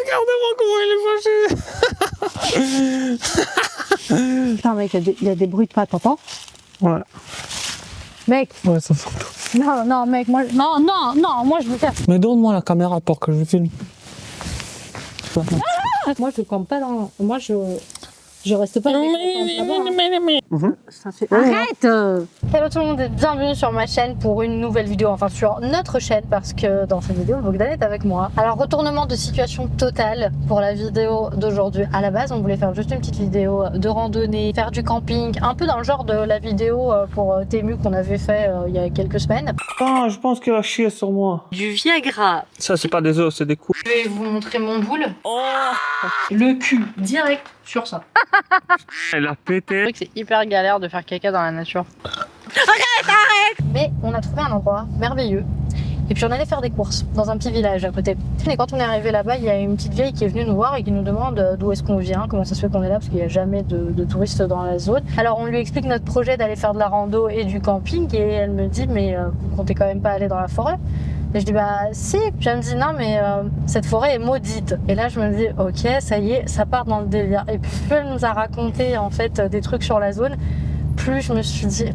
regardez-moi comment il est fâché. Putain, mec, il y a des bruits de pas, t'entends? Ouais. Mec. Ouais, ça s'entend. Non, mec, moi. Non, moi je veux faire. Mais donne-moi la caméra pour que je filme. Moi je campe pas dans. Moi je reste pas. Ça fait... Arrête. Hello tout le monde et bienvenue sur ma chaîne pour une nouvelle vidéo, enfin sur notre chaîne parce que dans cette vidéo Bogdan est avec moi. Alors retournement de situation totale pour la vidéo d'aujourd'hui. À la base on voulait faire juste une petite vidéo de randonnée, faire du camping, un peu dans le genre de la vidéo pour Temu qu'on avait fait il y a quelques semaines. Ah, je pense qu'elle a chié sur moi. Du Viagra. Ça c'est pas des os, c'est des coups. Je vais vous montrer mon boule. Oh, Le cul direct sur ça. elle a pété. C'est hyper galère de faire caca dans la nature. Arrête. Mais on a trouvé un endroit merveilleux. Et puis on allait faire des courses dans un petit village à côté. Et quand on est arrivé là-bas, il y a une petite vieille qui est venue nous voir et qui nous demande d'où est-ce qu'on vient, comment ça se fait qu'on est là, parce qu'il n'y a jamais de touristes dans la zone. Alors on lui explique notre projet d'aller faire de la rando et du camping et elle me dit mais vous comptez quand même pas aller dans la forêt? Et je dis bah si, puis elle me dit non mais cette forêt est maudite. Et là je me dis ok ça y est, ça part dans le délire. Et puis plus elle nous a raconté en fait des trucs sur la zone, plus je me suis dit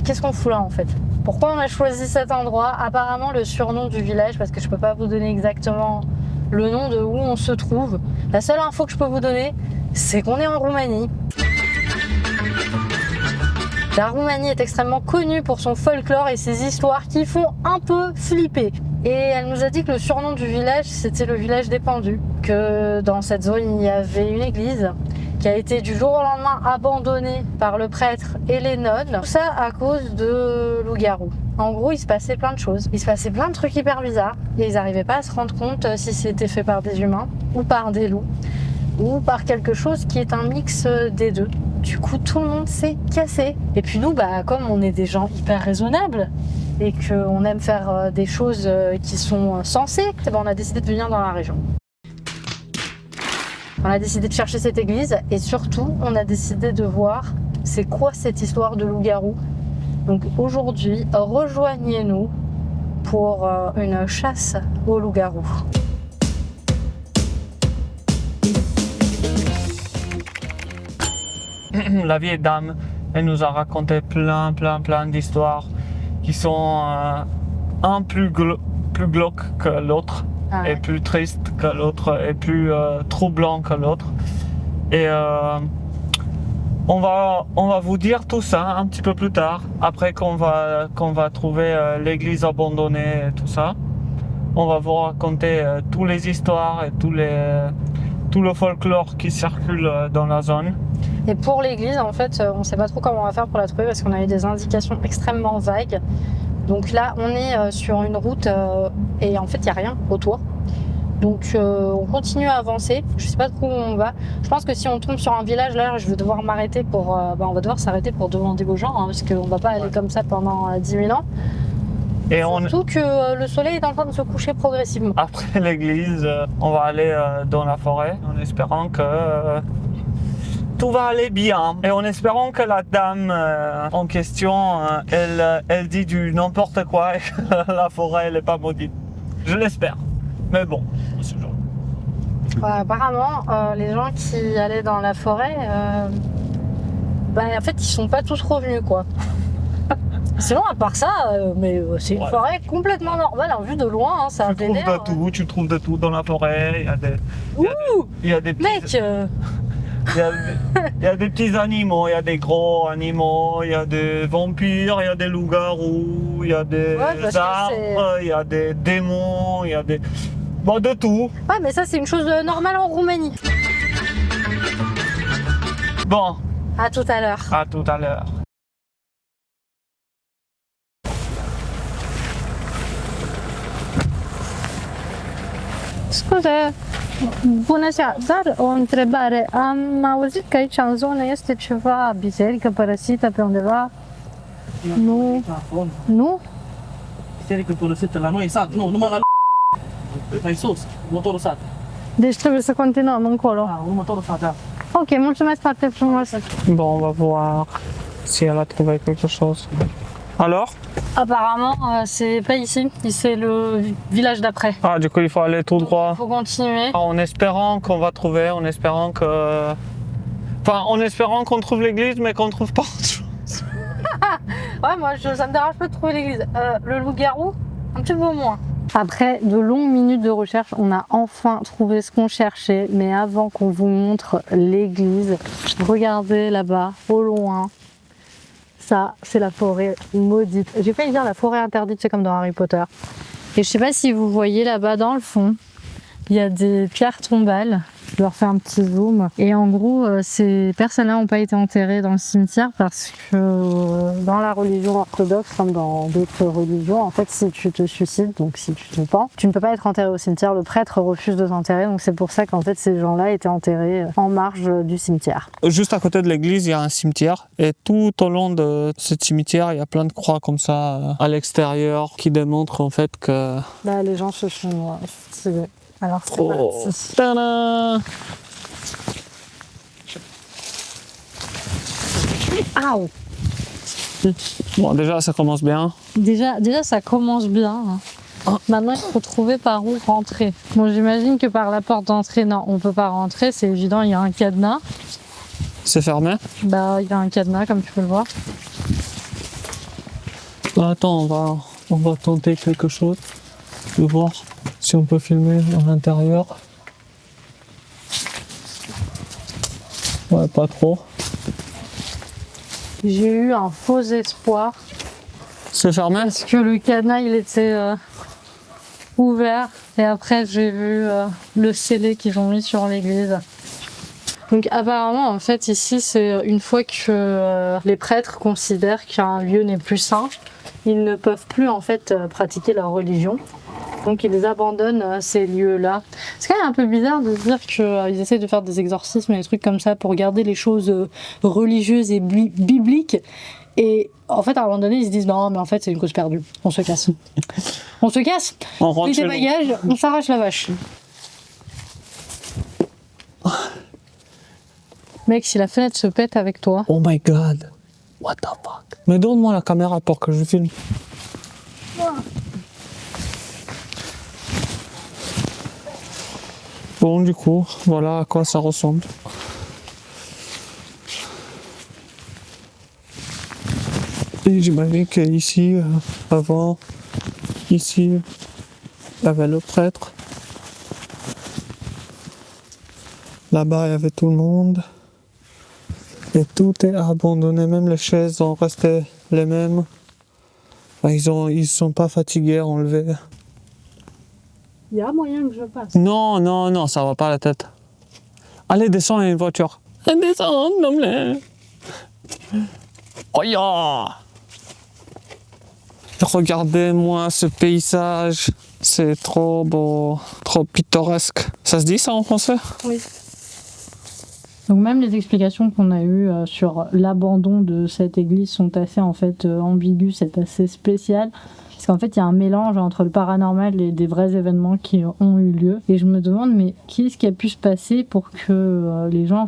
qu'est-ce qu'on fout là en fait? Pourquoi on a choisi cet endroit? Apparemment le surnom du village, parce que je peux pas vous donner exactement le nom de où on se trouve. La seule info que je peux vous donner, c'est qu'on est en Roumanie. La Roumanie est extrêmement connue pour son folklore et ses histoires qui font un peu flipper. Et elle nous a dit que le surnom du village, c'était le village des pendus. Que dans cette zone, il y avait une église qui a été du jour au lendemain abandonnée par le prêtre et les nonnes. Tout ça à cause de loups-garous. En gros, il se passait plein de choses. Il se passait plein de trucs hyper bizarres. Et ils n'arrivaient pas à se rendre compte si c'était fait par des humains ou par des loups. Ou par quelque chose qui est un mix des deux. Du coup, tout le monde s'est cassé. Et puis nous, bah, comme on est des gens hyper raisonnables et qu'on aime faire des choses qui sont sensées, bah, on a décidé de venir dans la région. On a décidé de chercher cette église et surtout, on a décidé de voir c'est quoi cette histoire de loup-garou. Donc aujourd'hui, rejoignez-nous pour une chasse aux loups-garous. La vieille dame, elle nous a raconté plein d'histoires qui sont un plus glauque que l'autre, et plus triste que l'autre, et plus troublant que l'autre. Et on va vous dire tout ça un petit peu plus tard, après qu'on va trouver l'église abandonnée et tout ça. On va vous raconter toutes les histoires et tout le folklore qui circule dans la zone. Et pour l'église, en fait, on ne sait pas trop comment on va faire pour la trouver parce qu'on a eu des indications extrêmement vagues. Donc là, on est sur une route et en fait, il n'y a rien autour. Donc on continue à avancer. Je ne sais pas trop où on va. Je pense que si on tombe sur un village, là, je vais devoir m'arrêter pour... on va devoir s'arrêter pour demander aux gens, hein, parce qu'on ne va pas aller comme ça pendant 10 000 ans. Et surtout que le soleil est en train de se coucher progressivement. Après l'église, on va aller dans la forêt en espérant que tout va aller bien. Et en espérant que la dame en question, elle dit du n'importe quoi et que la forêt elle n'est pas maudite. Je l'espère. Mais bon, c'est genre. Apparemment, les gens qui allaient dans la forêt, en fait, ils sont pas tous revenus, quoi. Sinon, à part ça, c'est une forêt complètement normale, en vue de loin, hein, ça a des nerfs. Tu trouves de tout dans la forêt. Il y a des petits... Mec il y a des petits animaux, il y a des gros animaux, il y a des vampires, il y a des loups-garous, il y a des arbres, il y a des démons, il y a des... Bon, de tout. Ouais, mais ça, c'est une chose normale en Roumanie. Bon. À tout à l'heure. À tout à l'heure. Scuze, bună seara, dar o întrebare. Am auzit că aici în zonă este ceva biserică părăsită pe undeva. Nu? Nu? Biserică părăsită la noi, sat, nu, numai la mai sus, următorul sat. Deci trebuie să continuăm încolo. Da, următorul sat, da. Ok, mulțumesc foarte frumos. Bon, on va voir si elle a trouvé quelque chose. Alors? Apparemment, c'est pas ici, c'est le village d'après. Ah, du coup, il faut aller tout droit. Il faut continuer. En espérant qu'on va trouver, en espérant que... Enfin, en espérant qu'on trouve l'église, mais qu'on trouve pas autre chose. Ouais, moi, ça me dérange pas de trouver l'église. Le loup-garou, un petit peu moins. Après de longues minutes de recherche, on a enfin trouvé ce qu'on cherchait. Mais avant qu'on vous montre l'église, regardez là-bas, au loin. Ça, c'est la forêt maudite. J'ai failli dire la forêt interdite, c'est comme dans Harry Potter. Et je sais pas si vous voyez là-bas dans le fond, il y a des pierres tombales. Je leur fais un petit zoom. Et en gros, ces personnes-là n'ont pas été enterrées dans le cimetière parce que dans la religion orthodoxe, comme dans d'autres religions, en fait, si tu te suicides, donc si tu te pends, tu ne peux pas être enterré au cimetière. Le prêtre refuse de t'enterrer. Donc c'est pour ça qu'en fait, ces gens-là étaient enterrés en marge du cimetière. Juste à côté de l'église, il y a un cimetière. Et tout au long de ce cimetière, il y a plein de croix comme ça à l'extérieur qui démontrent en fait que... Là, les gens se sont suicidés. Alors, c'est Oh. parti. Tada! Aouh! Bon, déjà, ça commence bien. Déjà, ça commence bien. Maintenant, il faut trouver par où rentrer. Bon, j'imagine que par la porte d'entrée, non, on peut pas rentrer. C'est évident, il y a un cadenas. C'est fermé. Bah, il y a un cadenas, comme tu peux le voir. Attends, on va tenter quelque chose. De voir si on peut filmer à l'intérieur. Ouais, pas trop. J'ai eu un faux espoir C'est fermé? parce que le cadenas, il était ouvert. Et après, j'ai vu le scellé qu'ils ont mis sur l'église. Donc apparemment, en fait, ici, c'est une fois que les prêtres considèrent qu'un lieu n'est plus saint, ils ne peuvent plus en fait pratiquer leur religion. Donc ils abandonnent ces lieux-là. C'est quand même un peu bizarre de se dire qu'ils essaient de faire des exorcismes et des trucs comme ça pour garder les choses religieuses et bibliques. Et en fait, à un moment donné, ils se disent non, mais en fait, c'est une cause perdue. On se casse. On se casse. On rentre Pris chez tes nous. bagages, on s'arrache la vache. Mec, si la fenêtre se pète avec toi. Oh my god. What the fuck? Mais donne-moi la caméra pour que je filme. Bon, du coup, voilà à quoi ça ressemble. Et j'imagine qu'ici, avant, ici, il y avait le prêtre. Là-bas, il y avait tout le monde. Et tout est abandonné, même les chaises sont restées les mêmes. Enfin, ils sont pas fatigués à enlever. Il y a moyen que je passe. Non, non, non, ça va pas la tête. Allez, descends, il y a une voiture. Descends, nomme-le. Oh ya! Regardez-moi ce paysage. C'est trop beau, trop pittoresque. Ça se dit ça en français? Oui. Donc même les explications qu'on a eues sur l'abandon de cette église sont assez en fait ambiguës, c'est assez spécial. Parce qu'en fait, il y a un mélange entre le paranormal et des vrais événements qui ont eu lieu. Et je me demande, mais qu'est-ce qui a pu se passer pour que les gens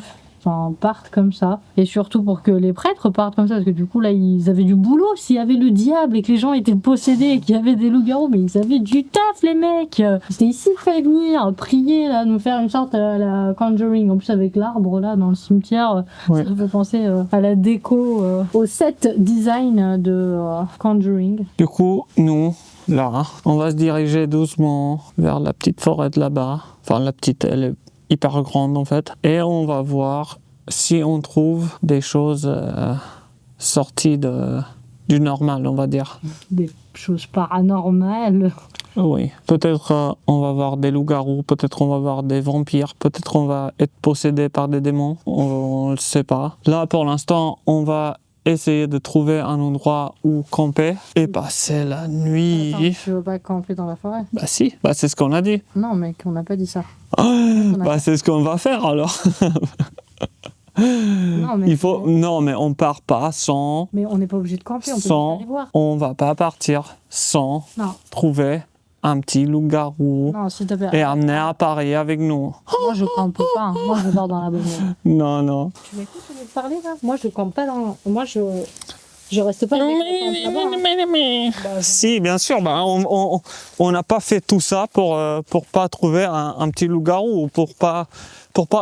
partent comme ça? Et surtout pour que les prêtres partent comme ça, parce que du coup, là, ils avaient du boulot. S'il y avait le diable et que les gens étaient possédés et qu'il y avait des loups-garous, mais ils avaient du taf, les mecs. C'était ici qu'il fallait venir prier, là, nous faire une sorte à la Conjuring. En plus, avec l'arbre, là, dans le cimetière, Ouais. ça fait penser à la déco, au set design de Conjuring. Du coup, nous, là, on va se diriger doucement vers la petite forêt de là-bas. Enfin, la petite, elle est hyper grande en fait. Et on va voir si on trouve des choses sorties du normal, on va dire. Des choses paranormales. Oui, peut-être on va voir des loups-garous, peut-être on va voir des vampires, peut-être on va être possédé par des démons, on ne le sait pas. Là, pour l'instant, on va essayer de trouver un endroit où camper et passer la nuit. Attends, tu veux pas camper dans la forêt? Bah si, bah c'est ce qu'on a dit. Non, mec, on n'a pas dit ça. Bah c'est ce qu'on va faire alors. Non, mais, Il faut non mais on part pas sans mais on n'est pas obligé de camper, on peut juste sans aller voir. on va pas partir sans Non, trouver un petit loup-garou non, s'il te plaît. et amener à Paris avec nous. Moi, je campe pas. Hein. Moi, je dors dans la bonne nuit. Non non. Tu m'écoutes, je vais te parler là? Moi, je campe pas dans. Moi, je. Je reste pas avec la tente là-bas. Si, bien sûr, on n'a pas fait tout ça pour pas trouver un petit loup-garou, ou pour pas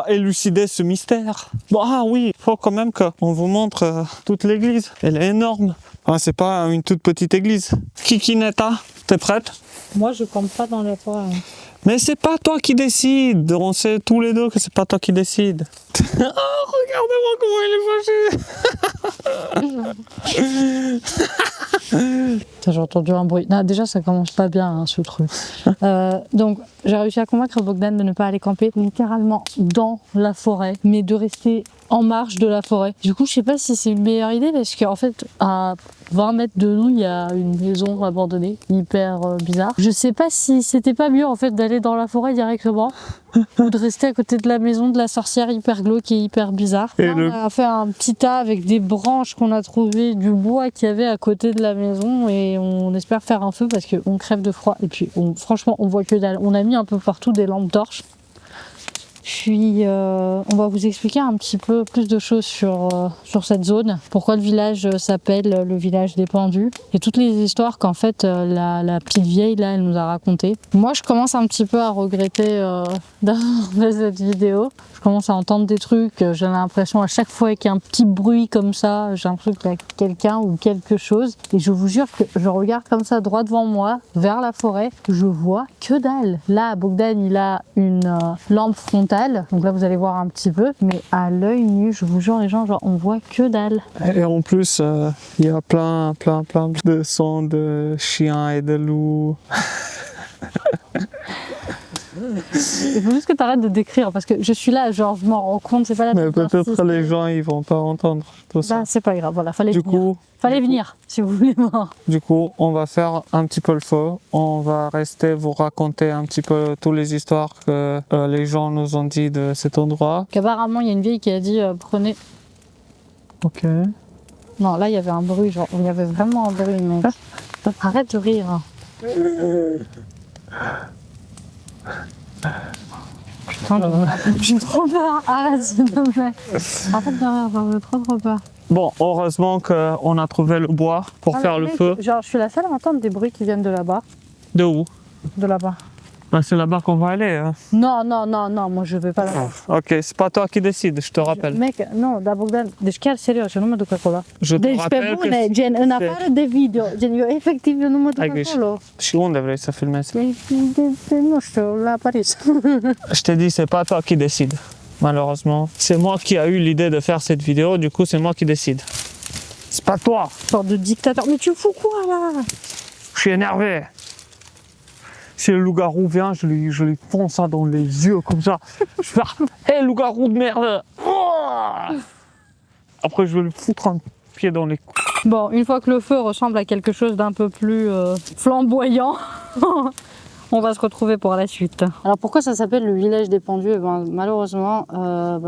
élucider ce mystère. Bon, ah oui, il faut quand même qu'on vous montre toute l'église. Elle est énorme. Ah, c'est pas une toute petite église. Kikinetta, t'es prête? Moi, je campe pas dans la forêt. Mais c'est pas toi qui décide. On sait tous les deux que c'est pas toi qui décide. Oh, regardez-moi comment il est fâché. J'ai entendu un bruit. Non, déjà, ça commence pas bien, hein, ce truc. Donc, j'ai réussi à convaincre Bogdan de ne pas aller camper littéralement dans la forêt, mais de rester en marge de la forêt. Du coup, je sais pas si c'est une meilleure idée parce qu'en fait, à 20 mètres de nous, il y a une maison abandonnée, hyper bizarre. Je sais pas si c'était pas mieux en fait d'aller dans la forêt directement ou de rester à côté de la maison de la sorcière hyper glauque et hyper bizarre. Là, on a fait un petit tas avec des branches qu'on a trouvé, du bois qu'il y avait à côté de la maison et on espère faire un feu parce qu'on crève de froid. Et puis franchement, on voit que dalle. On a mis un peu partout des lampes torches. Puis on va vous expliquer un petit peu plus de choses sur cette zone. Pourquoi le village s'appelle le village des pendus. Et toutes les histoires qu'en fait la petite vieille là elle nous a racontées. Moi je commence un petit peu à regretter d'avoir fait cette vidéo. Je commence à entendre des trucs. J'ai l'impression à chaque fois qu'il y a un petit bruit comme ça, j'ai l'impression qu'il y a quelqu'un ou quelque chose. Et je vous jure que je regarde comme ça droit devant moi, vers la forêt. Je vois que dalle. Là Bogdan il a une lampe frontale. Donc là vous allez voir un petit peu, mais à l'œil nu, je vous jure les gens, genre on voit que dalle. Et en plus, il y a plein de sons de chiens et de loups. Il faut juste que tu arrêtes de décrire parce que je suis là, genre je m'en rends compte, c'est pas la peine. Mais peut-être les gens ils vont pas entendre tout ça. Bah, c'est pas grave, voilà, fallait Du venir. coup, Fallait venir si vous voulez voir. Du coup, on va faire un petit peu le feu. On va rester vous raconter un petit peu toutes les histoires que les gens nous ont dit de cet endroit. Qu'apparemment, il y a une vieille qui a dit prenez. Ok. Non, là, il y avait un bruit, genre, il y avait vraiment un bruit, mec. Arrête de rire. Putain, j'ai trop peur. Arrête, s'il te plaît. Arrête de rire, j'ai trop peur. Bon, heureusement qu'on a trouvé le bois pour faire le feu. Genre, je suis la seule à entendre des bruits qui viennent de là-bas. De où? De là-bas. Bah, c'est là-bas qu'on va aller. Hein. Non, moi je vais pas là-bas. Ok, c'est pas toi qui décides, je te rappelle. Mec, non, da Bogdan, deci chiar serios, eu nu mă duc acolo. Je te Deci pe rappelle bune, que gen, în afară de video, gen, eu efectiv eu nu mă duc Ai greșit. acolo. Și unde vrei să filmezi? Nu știu, la Paris. Je t'ai dit, c'est pas toi qui décide, malheureusement. C'est moi qui a eu l'idée de faire cette vidéo, du coup c'est moi qui décide. C'est pas toi. Sorte de dictateur. Mais tu fous quoi là? Je suis énervé. Si le loup-garou vient, je lui fonce ça dans les yeux comme ça. Je vais faire hey, loup-garou de merde. Après, je vais lui foutre un pied dans les couilles. Bon, une fois que le feu ressemble à quelque chose d'un peu plus flamboyant, on va se retrouver pour la suite. Alors pourquoi ça s'appelle le village des pendus? Eh ben, malheureusement,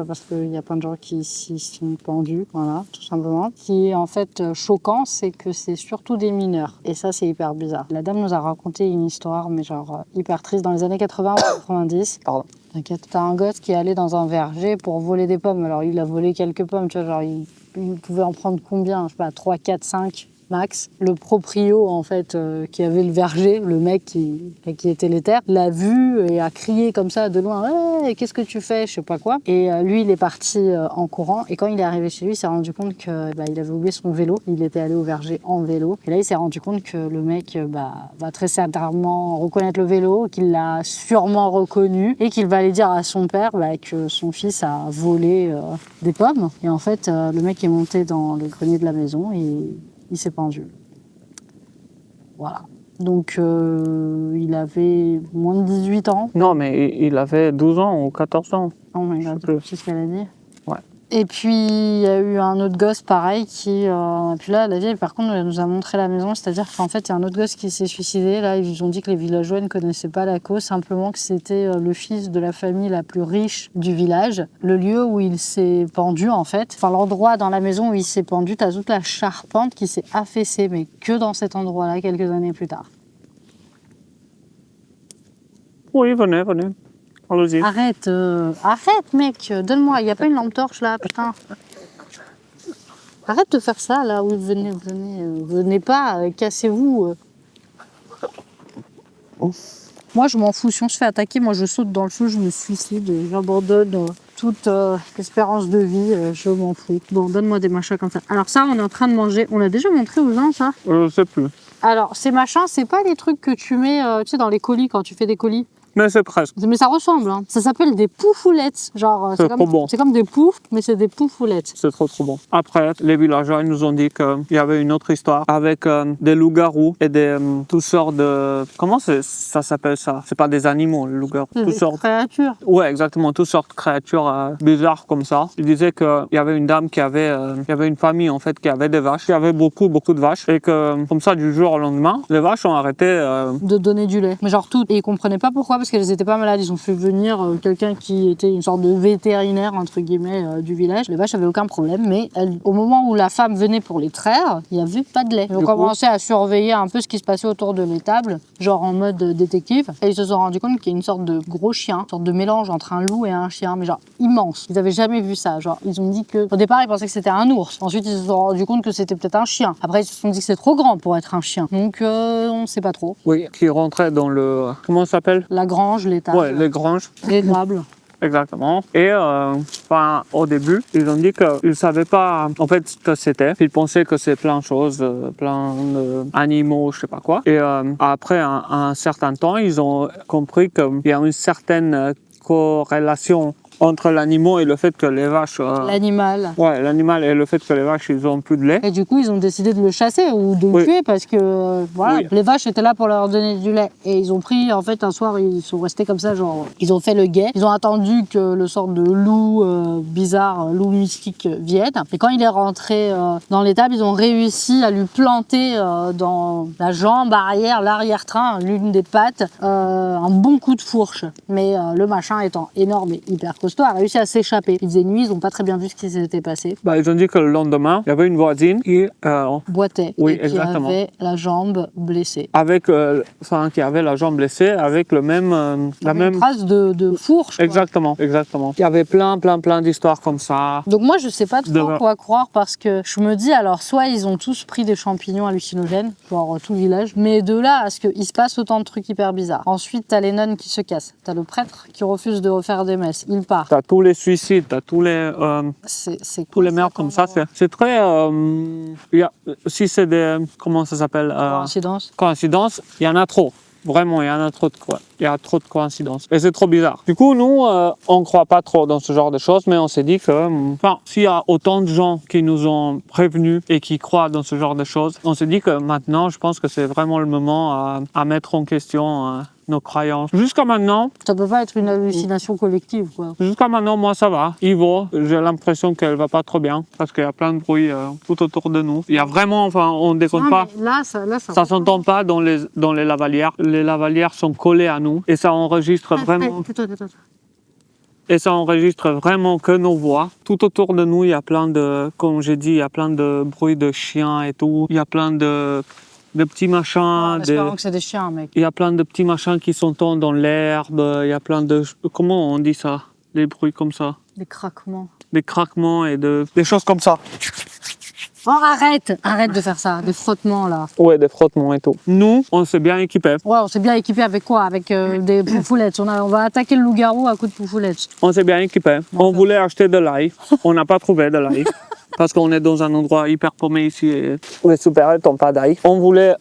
parce qu'il y a plein de gens qui s'y sont pendus, voilà, tout simplement. Ce qui est en fait choquant, c'est que c'est surtout des mineurs. Et ça, c'est hyper bizarre. La dame nous a raconté une histoire, mais genre hyper triste, dans les années 80 ou 90. Pardon. T'inquiète. T'as un gosse qui est allé dans un verger pour voler des pommes. Alors il a volé quelques pommes, tu vois, genre il pouvait en prendre combien? Je sais pas, 3, 4, 5 max. Le proprio en fait qui avait le verger, le mec qui était l'éther, l'a vu et a crié comme ça de loin, hey, qu'est-ce que tu fais, je sais pas quoi. Et lui il est parti en courant et quand il est arrivé chez lui il s'est rendu compte que il avait oublié son vélo. Il était allé au verger en vélo et là il s'est rendu compte que le mec va très certainement reconnaître le vélo, qu'il l'a sûrement reconnu et qu'il va aller dire à son père que son fils a volé des pommes. Et en fait le mec est monté dans le grenier de la maison et il s'est pendu. Voilà. Donc, il avait moins de 18 ans. Non, mais il avait 12 ans ou 14 ans. Oh my god, c'est ce qu'elle a dit. Ouais. Et puis, il y a eu un autre gosse pareil qui... puis là, la vieille, par contre, elle nous a montré la maison. C'est-à-dire qu'en fait, il y a un autre gosse qui s'est suicidé. Là, ils ont dit que les villageois ne connaissaient pas la cause. Simplement que c'était le fils de la famille la plus riche du village. Le lieu où il s'est pendu, en fait. Enfin, l'endroit dans la maison où il s'est pendu, t'as toute la charpente qui s'est affaissée. Mais que dans cet endroit-là, quelques années plus tard. Oui, venez. Allez-y. Arrête, mec, donne-moi, il n'y a pas une lampe torche là, putain. Arrête de faire ça, là. Oui, venez, venez pas, cassez-vous. Moi, je m'en fous. Si on se fait attaquer, moi, je saute dans le feu, je me suicide, j'abandonne toute espérance de vie, je m'en fous. Bon, donne-moi des machins comme ça. Alors ça, on est en train de manger. On l'a déjà montré aux gens, ça? Je sais plus. Alors, ces machins, c'est pas les trucs que tu mets, tu sais, dans les colis, quand tu fais des colis. Mais c'est presque. Mais ça ressemble, hein. Ça s'appelle des poufoulettes. Genre, C'est trop bon. C'est comme des poufs, mais c'est des poufoulettes. C'est trop bon. Après, les villageois ils nous ont dit qu'il y avait une autre histoire avec des loups-garous et des toutes sortes de... Comment ça s'appelle ça? C'est pas des animaux, les loups-garous. Toutes sortes de créatures. Ouais, exactement. Toutes sortes de créatures bizarres comme ça. Ils disaient qu'il y avait une dame qui avait... il y avait une famille en fait qui avait des vaches. Il y avait beaucoup de vaches. Et que comme ça, du jour au lendemain, les vaches ont arrêté... de donner du lait. Mais genre toutes. Et ils comprenaient pas pourquoi, parce qu'elles étaient pas malades. Ils ont fait venir quelqu'un qui était une sorte de vétérinaire, entre guillemets, du village. Les vaches avaient aucun problème, mais au moment où la femme venait pour les traire, il y avait pas de lait. Ils ont commencé à surveiller un peu ce qui se passait autour de l'étable, genre en mode détective. Et ils se sont rendus compte qu'il y a une sorte de gros chien, une sorte de mélange entre un loup et un chien, mais genre immense. Ils avaient jamais vu ça. Genre, ils ont dit que, au départ, ils pensaient que c'était un ours. Ensuite, ils se sont rendus compte que c'était peut-être un chien. Après, ils se sont dit que c'est trop grand pour être un chien. Donc, on sait pas trop. Oui, qui rentrait dans le... Comment ça s'appelle? La grange, l'étable. Ouais, les granges. L'étable. Exactement. Et au début, ils ont dit qu'ils ne savaient pas en fait ce que c'était. Ils pensaient que c'est plein de choses, plein d'animaux, je sais pas quoi. Et après un certain temps, ils ont compris qu'il y a une certaine corrélation entre l'animal et le fait que les vaches... L'animal. Ouais, l'animal et le fait que les vaches, ils ont plus de lait. Et du coup, ils ont décidé de le chasser ou de le tuer parce que voilà, les vaches étaient là pour leur donner du lait. Et ils ont pris, en fait, un soir, ils sont restés comme ça, genre, ils ont fait le guet. Ils ont attendu que le sort de loup bizarre, loup mystique vienne. Et quand il est rentré dans l'étable, ils ont réussi à lui planter dans la jambe arrière, l'arrière-train, l'une des pattes, un bon coup de fourche. Mais le machin étant énorme et hyper costaud, a réussi à s'échapper. Il faisait nuit, ils n'ont pas très bien vu ce qui s'était passé. Bah, ils ont dit que le lendemain, il y avait une voisine qui boitait oui, et qui exactement. avait la jambe blessée. Avec, qui avait la jambe blessée avec le même, la même trace de fourche. Exactement, quoi. Exactement. Il y avait plein d'histoires comme ça. Donc moi, je sais pas trop quoi croire parce que je me dis alors soit ils ont tous pris des champignons hallucinogènes, genre tout le village, mais de là à ce qu'il se passe autant de trucs hyper bizarres. Ensuite, t'as les nonnes qui se cassent, t'as le prêtre qui refuse de refaire des messes, il part. T'as tous les suicides, t'as tous les tous les meurtres comme ça. C'est très si c'est des comment ça s'appelle coïncidences, il y en a trop. Vraiment, il y en a trop de quoi. Il y a trop de coïncidences. Et c'est trop bizarre. Du coup, nous, on ne croit pas trop dans ce genre de choses, mais on s'est dit que, s'il y a autant de gens qui nous ont prévenus et qui croient dans ce genre de choses, on s'est dit que maintenant, je pense que c'est vraiment le moment à mettre en question nos croyances. Jusqu'à maintenant... Ça peut pas être une hallucination collective, quoi. Jusqu'à maintenant, moi, ça va. Ivo, j'ai l'impression qu'elle va pas trop bien parce qu'il y a plein de bruit tout autour de nous. Il y a vraiment, on déconne pas. Là, ça s'entend pas dans les lavalières. Les lavalières sont collées à nous et ça enregistre vraiment... Et ça enregistre vraiment que nos voix. Tout autour de nous, il y a plein de... Comme j'ai dit, il y a plein de bruits de chiens et tout. Il y a plein de petits machins. Espérons que c'est des chiens, mec. Il y a plein de petits machins qui s'entendent dans l'herbe. Il y a plein de... Comment on dit ça? Des bruits comme ça. Des craquements. Des craquements et des choses comme ça. Oh, arrête de faire ça, des frottements là. Ouais, des frottements et tout. Nous, on s'est bien équipés. Ouais, on s'est bien équipés avec quoi? Avec des poufoulettes. On va attaquer le loup-garou à coups de poufoulettes. On s'est bien équipés. On voulait acheter de l'ail. On n'a pas trouvé de l'ail. Parce qu'on est dans un endroit hyper paumé ici et les supérettes n'ont pas d'ail. On voulait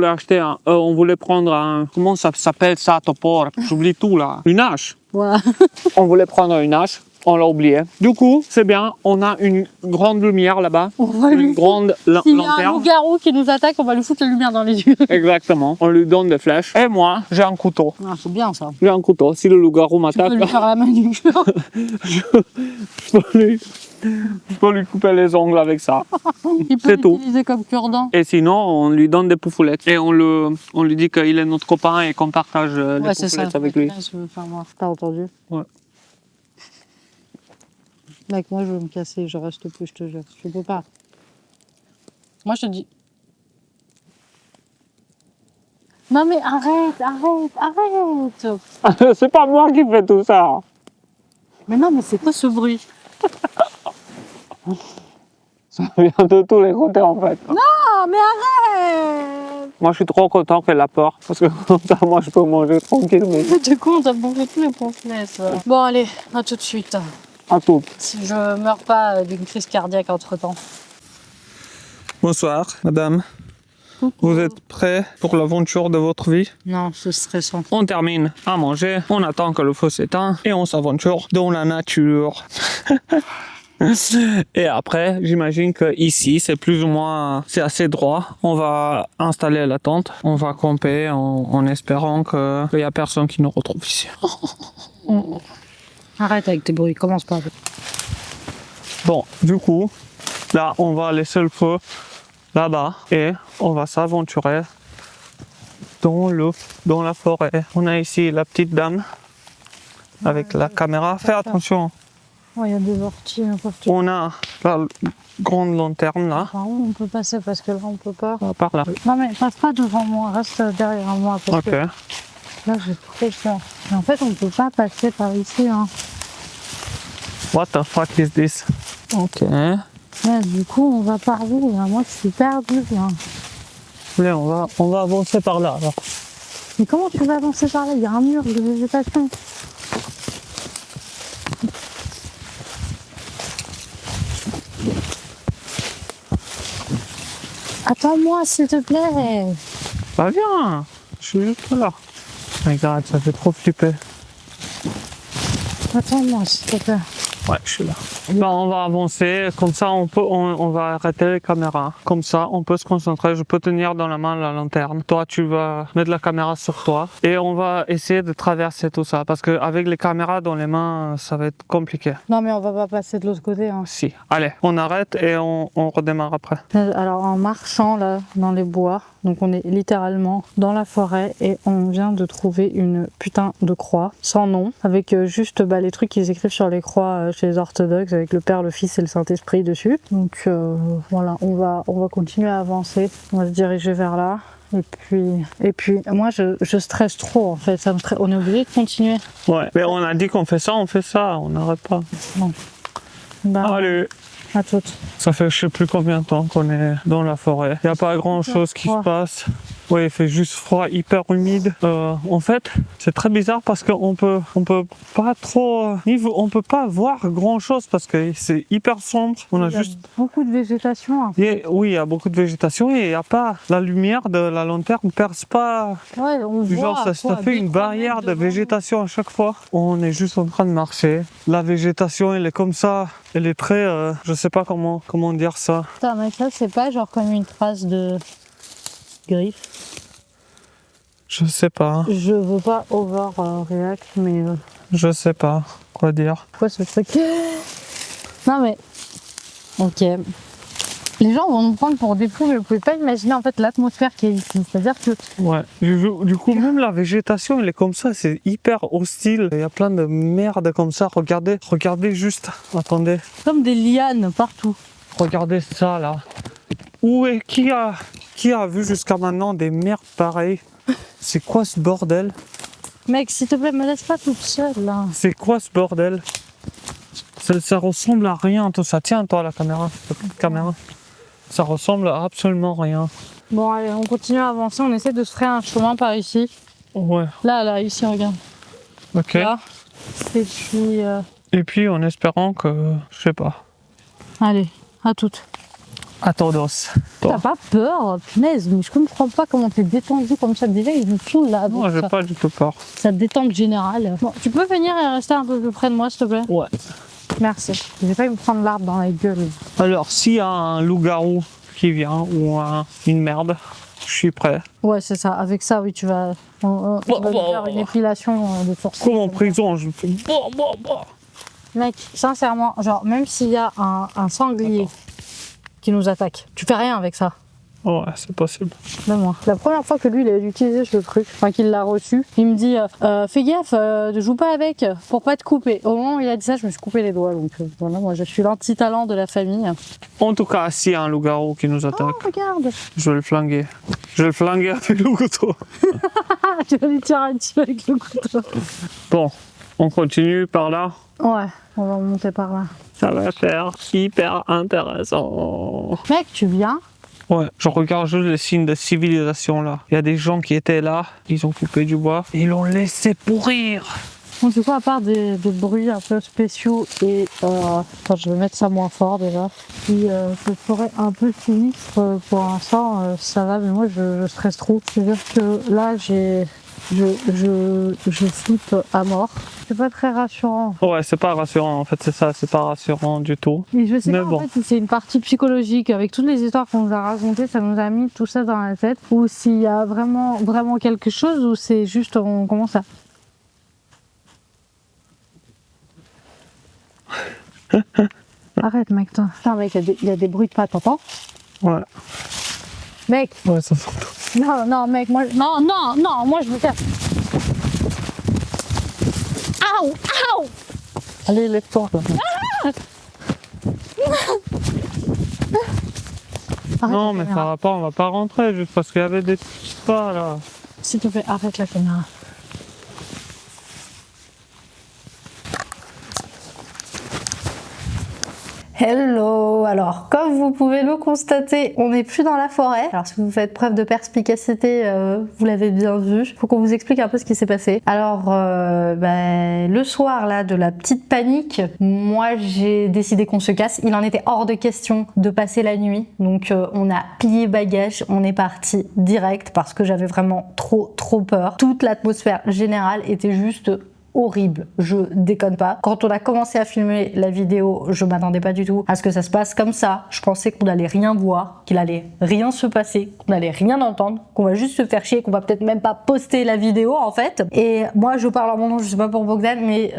acheter on voulait prendre un, comment ça s'appelle ça, topor? J'oublie tout là. Une hache. Ouais. On voulait prendre une hache. On l'a oublié. Du coup, c'est bien, on a une grande lumière là-bas. Une grande lanterne. S'il y a un loup-garou qui nous attaque, on va lui foutre la lumière dans les yeux. Exactement. On lui donne des flèches. Et moi, j'ai un couteau. Ah, c'est bien ça. J'ai un couteau. Si le loup-garou m'attaque... Tu peux lui faire la main du cœur. Je peux lui couper les ongles avec ça. Il peut l'utiliser comme cure-dent. Et sinon, on lui donne des poufoulettes. Et on lui dit qu'il est notre copain et qu'on partage les poufoulettes avec lui. T'as entendu? Ouais. Mec, moi je veux me casser, je reste plus, je te jure. Je peux pas. Moi je te dis. Non mais arrête. C'est pas moi qui fais tout ça. Mais non, mais c'est quoi ce bruit? Ça vient de tous les côtés en fait. Non, mais arrête! Moi je suis trop content qu'elle a peur parce que comme ça moi je peux manger tranquillement. Du coup, on t'a bouffé tous les pamplettes. Bon, allez, à tout de suite. À tout. Si je meurs pas d'une crise cardiaque entre temps. Bonsoir madame. Vous êtes prêts pour l'aventure de votre vie? Non, c'est stressant. On termine à manger, on attend que le feu s'éteint et on s'aventure dans la nature. Et après, j'imagine que ici, c'est plus ou moins, c'est assez droit. On va installer la tente, on va camper en espérant qu'il n'y a personne qui nous retrouve ici. Arrête avec tes bruits, commence pas. Bon, du coup, là, on va laisser le feu là-bas et on va s'aventurer dans la forêt. On a ici la petite dame avec la caméra. Fais attention. Oh, il y a des orties n'importe On a la grande lanterne là. Par où on peut passer parce que là on peut pas. Par là. Non mais passe pas devant moi, reste derrière moi parce Ok. que là j'ai trop peur. Mais en fait on peut pas passer par ici. Hein. What the fuck is this? Ok. Ouais, du coup on va par où là? Moi je suis perdue là. Allez, on va avancer par là alors. Mais comment tu vas avancer par là? Il y a un mur de végétation. Attends-moi s'il te plaît. Bah viens, je suis juste là. Regarde, ça fait trop flipper. Attends-moi s'il te plaît. Ouais, je suis là. Bah, on va avancer, comme ça on va arrêter les caméras. Comme ça, on peut se concentrer. Je peux tenir dans la main la lanterne. Toi, tu vas mettre la caméra sur toi. Et on va essayer de traverser tout ça. Parce qu'avec les caméras dans les mains, ça va être compliqué. Non mais on va pas passer de l'autre côté. Hein. Si. Allez, on arrête et on redémarre après. Alors en marchant là dans les bois, donc on est littéralement dans la forêt et on vient de trouver une putain de croix sans nom avec juste les trucs qu'ils écrivent sur les croix chez les orthodoxes avec le Père, le Fils et le Saint-Esprit dessus. Donc voilà, on va continuer à avancer, on va se diriger vers là. Et puis moi je stresse trop en fait, on est obligé de continuer. Ouais, mais on a dit qu'on fait ça, on n'arrête pas. Bon. Bah, Allez. à toutes. Ça fait je sais plus combien de temps qu'on est dans la forêt. Il n'y a pas grand chose qui se passe. Ouais, il fait juste froid, hyper humide. En fait, c'est très bizarre parce qu'on peut pas trop, on peut pas voir grand chose parce que c'est hyper sombre. On a juste beaucoup de végétation. Hein. Oui, il y a beaucoup de végétation et il n'y a pas la lumière de la lanterne ne perce pas. Ouais, on voit. Genre ça fait une barrière de végétation à chaque fois. On est juste en train de marcher. La végétation, elle est comme ça. Elle est très, je sais pas comment dire ça. Putain, mec, là, c'est pas genre comme une trace de griffe. Je sais pas. Je veux pas overreact, mais. Je sais pas quoi dire. Quoi ce truc? Non, mais. Ok. Les gens vont nous prendre pour des fous, mais vous pouvez pas imaginer en fait l'atmosphère qui est ici. C'est-à-dire que. Ouais. Du coup, même la végétation, elle est comme ça. C'est hyper hostile. Il y a plein de merde comme ça. Regardez juste. Attendez. Comme des lianes partout. Regardez ça là. Qui a vu jusqu'à maintenant des merdes pareilles? C'est quoi ce bordel? Mec, s'il te plaît, me laisse pas toute seule là. C'est quoi ce bordel? Ça ressemble à rien tout ça. Tiens toi la caméra. Ça ressemble à absolument rien. Bon allez, on continue à avancer, on essaie de se frayer un chemin par ici. Ouais. Là, ici, regarde. Ok. Là. Et puis en espérant que... Je sais pas. Allez, à toutes. À todos. T'as pas peur? Punaise, mais je comprends pas comment t'es détendu comme ça. Déjà, il me saoule là. Non, j'ai pas du tout peur. Ça détente générale. Bon, tu peux venir et rester un peu plus près de moi, s'il te plaît? Ouais. Merci. Je vais pas me prendre l'arbre dans la gueule. Alors, s'il y a un loup-garou qui vient ou une merde, je suis prêt. Ouais, c'est ça. Avec ça, oui, tu vas, on va faire une épilation de sourcils. Comme en prison, je me fais... Mec, sincèrement, genre, même s'il y a un sanglier qui nous attaque, tu fais rien avec ça. Ouais, c'est possible. Même moi. La première fois que lui, il a utilisé ce truc, enfin qu'il l'a reçu, il me dit fais gaffe, ne joue pas avec pour pas te couper. Au moment où il a dit ça, je me suis coupé les doigts. Donc voilà, moi je suis l'anti-talent de la famille. En tout cas, s'il y a un loup-garou qui nous attaque, Oh, regarde. je vais le flinguer. Je vais le flinguer avec le couteau. Tu vas lui tirer un petit peu avec le couteau. Bon, On continue par là. Ouais, on va monter par là. Ça va faire hyper intéressant. Mec, tu viens? Ouais, je regarde juste les signes de civilisation là. Il y a des gens qui étaient là, ils ont coupé du bois et ils l'ont laissé pourrir. Bon, du coup, à part des bruits un peu spéciaux et attends, je vais mettre ça moins fort déjà. Qui se ferait un peu sinistre pour l'instant, ça va, mais moi je stresse trop. C'est-à-dire que là, je floute à mort. C'est pas très rassurant. Ouais, c'est pas rassurant en fait, c'est ça, c'est pas rassurant du tout. Et je sais mais pas bon. en fait si c'est une partie psychologique, avec toutes les histoires qu'on nous a racontées, ça nous a mis tout ça dans la tête, ou s'il y a vraiment quelque chose, ou c'est juste on commence à... Arrête mec, toi. Putain mec, il y a des bruits de pas, t'entends? Ouais. Mec. Ouais, ça s'entend. Non mec, moi... Non, moi je me casse. Aouh. Allez, lève-toi. Non, mais ça va pas, on va pas rentrer juste parce qu'il y avait des pas là. S'il te plaît, arrête la caméra. Hello! Alors, comme vous pouvez le constater, on n'est plus dans la forêt. Alors, si vous faites preuve de perspicacité, vous l'avez bien vu. Faut qu'on vous explique un peu ce qui s'est passé. Alors, le soir là de la petite panique, moi j'ai décidé qu'on se casse. Il en était hors de question de passer la nuit. Donc, on a plié bagages, on est parti direct parce que j'avais vraiment trop peur. Toute l'atmosphère générale était juste horrible, je déconne pas. Quand on a commencé à filmer la vidéo, je m'attendais pas du tout à ce que ça se passe comme ça. Je pensais qu'on allait rien voir, qu'il allait rien se passer, qu'on allait rien entendre, qu'on va juste se faire chier, qu'on va peut-être même pas poster la vidéo en fait. Et moi je parle en mon nom, je sais pas pour Bogdan, mais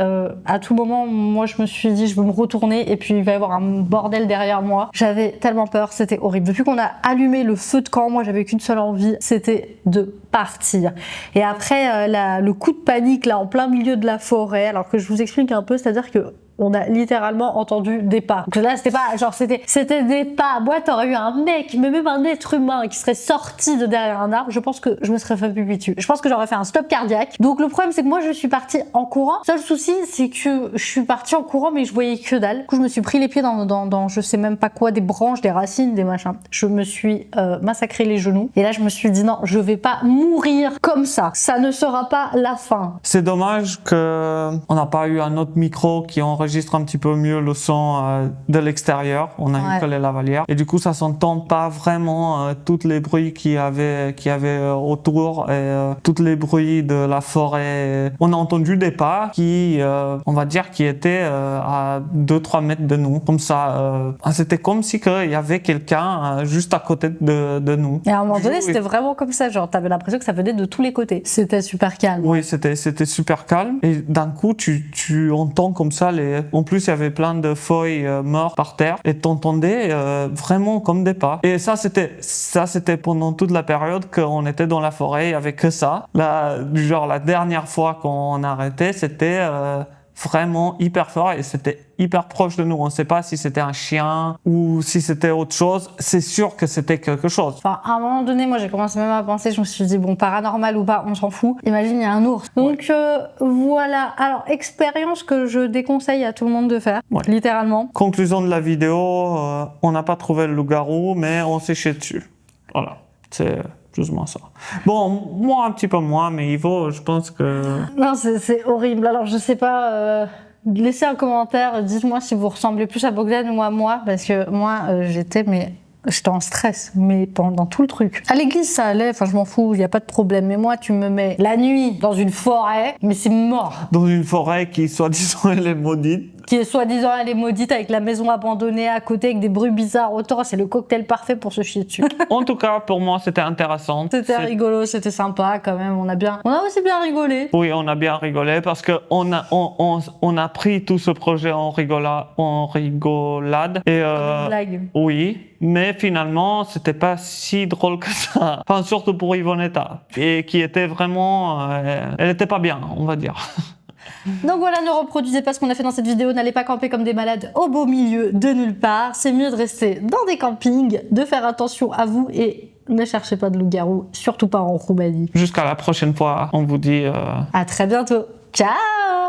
à tout moment, moi je me suis dit je veux me retourner et puis il va y avoir un bordel derrière moi. J'avais tellement peur, c'était horrible. Depuis qu'on a allumé le feu de camp, moi j'avais qu'une seule envie, c'était de partir. Et après le coup de panique là en plein milieu de la forêt, alors que je vous explique un peu, c'est-à-dire que on a littéralement entendu des pas. Donc là, c'était pas genre c'était des pas. Moi, t'aurais eu un mec, mais même un être humain qui serait sorti de derrière un arbre, je pense que je me serais fait pipi dessus. Je pense que j'aurais fait un stop cardiaque. Donc le problème, c'est que moi, je suis partie en courant. Seul souci, c'est que je suis partie en courant, mais je voyais que dalle. Du coup, je me suis pris les pieds dans je sais même pas quoi, des branches, des racines, des machins. Je me suis massacré les genoux. Et là, je me suis dit non, je vais pas mourir comme ça. Ça ne sera pas la fin. C'est dommage que on n'a pas eu un autre micro qui enregistre un petit peu mieux le son de l'extérieur. On a eu que les lavalières. Et du coup, ça s'entend pas vraiment tous les bruits qu'il y avait autour et tous les bruits de la forêt. On a entendu des pas qui, on va dire, qui étaient à 2-3 mètres de nous. Comme ça, c'était comme si il y avait quelqu'un juste à côté de nous. Et à un moment donné, c'était vraiment comme ça. Genre, t'avais l'impression que ça venait de tous les côtés. C'était super calme. Oui, c'était super calme. Et d'un coup, tu entends comme ça en plus, il y avait plein de feuilles mortes par terre et t'entendais vraiment comme des pas. Et ça, c'était pendant toute la période qu'on était dans la forêt, il n'y avait que ça. Là, genre, la dernière fois qu'on arrêtait, c'était vraiment hyper fort et c'était hyper proche de nous. On ne sait pas si c'était un chien ou si c'était autre chose. C'est sûr que c'était quelque chose. Enfin, à un moment donné, moi j'ai commencé même à penser, je me suis dit bon, paranormal ou pas, on s'en fout. Imagine, il y a un ours. Donc voilà. Alors, expérience que je déconseille à tout le monde de faire, littéralement. Conclusion de la vidéo, on n'a pas trouvé le loup-garou, mais on s'est chié dessus. Voilà, c'est plus ou moins ça. Bon, moi un petit peu moins, mais Ivo, je pense que... Non, c'est horrible. Alors, je sais pas... Laissez un commentaire, dites-moi si vous ressemblez plus à Bogdan ou à moi, parce que moi, j'étais en stress, mais pendant tout le truc. À l'église, ça allait, enfin je m'en fous, il n'y a pas de problème. Mais moi, tu me mets la nuit dans une forêt, mais c'est mort. Dans une forêt qui, soi-disant, elle est maudite. Qui est soi-disant, elle est maudite, avec la maison abandonnée à côté, avec des bruits bizarres autour. C'est le cocktail parfait pour se chier dessus. En tout cas, pour moi, c'était intéressant. C'était rigolo, c'était sympa quand même. On a aussi bien rigolé. Oui, on a bien rigolé parce que on a pris tout ce projet en rigolade. Et blague. Oui. Mais finalement, c'était pas si drôle que ça. Enfin, surtout pour Yvonnetta. Et qui était vraiment... elle était pas bien, on va dire. Donc voilà, ne reproduisez pas ce qu'on a fait dans cette vidéo. N'allez pas camper comme des malades au beau milieu de nulle part. C'est mieux de rester dans des campings, de faire attention à vous et ne cherchez pas de loup-garou, surtout pas en Roumanie. Jusqu'à la prochaine fois, on vous dit... À très bientôt. Ciao!